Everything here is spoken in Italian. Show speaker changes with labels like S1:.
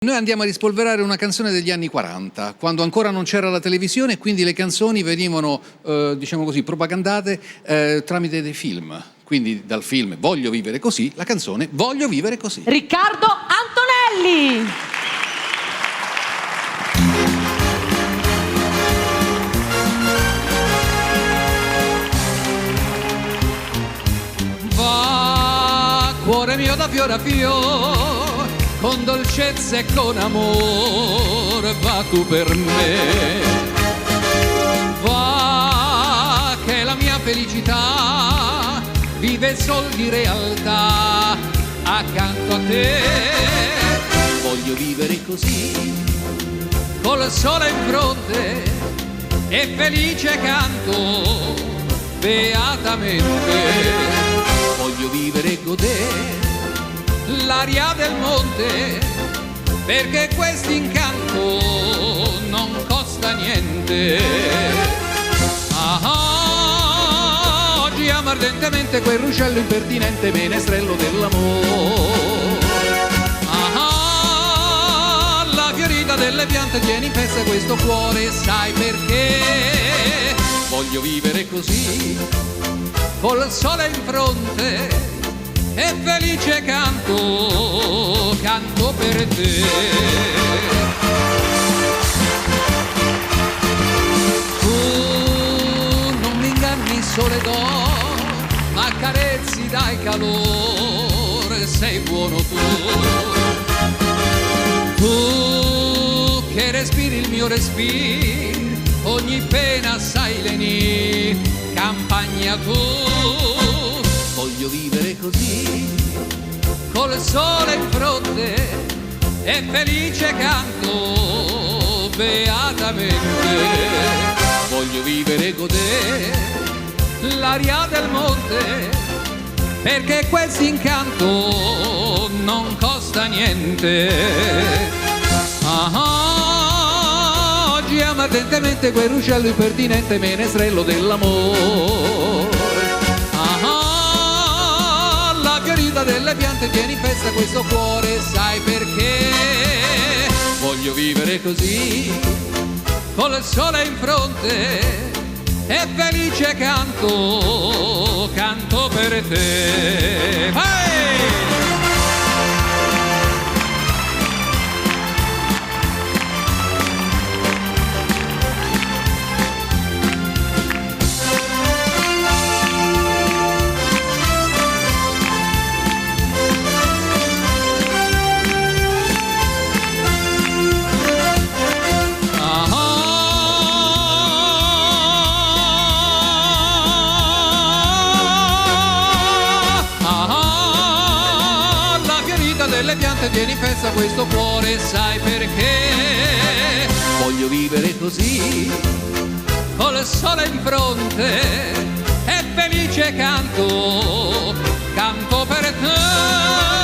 S1: Noi andiamo a rispolverare una canzone degli anni 40, quando ancora non c'era la televisione e quindi le canzoni venivano, diciamo così, propagandate tramite dei film. Quindi dal film Voglio vivere così, la canzone Voglio vivere così.
S2: Riccardo Antonelli!
S1: Va, cuore mio da fiore a fiore, con dolcezza e con amore, va tu per me. Va, che la mia felicità vive sol di realtà accanto a te. Voglio vivere così, col sole in fronte e felice canto beatamente. Voglio vivere e godere l'aria del monte, perché questo incanto non costa niente. Oggi amo ardentemente quel ruscello impertinente, menestrello dell'amore. La fiorita delle piante tiene in festa questo cuore, sai perché? Voglio vivere così, col sole in fronte e felice canto, canto per te. Tu non mi inganni sole d'oro, ma carezzi dai calore, sei buono tu. Tu che respiri il mio respiro, ogni pena sai lenire, campagna tu. Voglio vivere così, col sole in fronte e felice canto beatamente. Voglio vivere e godere l'aria del monte, perché questo incanto non costa niente. Oggi amo ardentemente quel ruscello impertinente, menestrello dell'amore. Delle piante tieni in festa questo cuore, sai perché? Voglio vivere così, col sole in fronte e felice canto, canto per te. Vai! Delle piante tieni in festa questo cuore, sai perché? Voglio vivere così, col sole in fronte e felice canto, canto per te.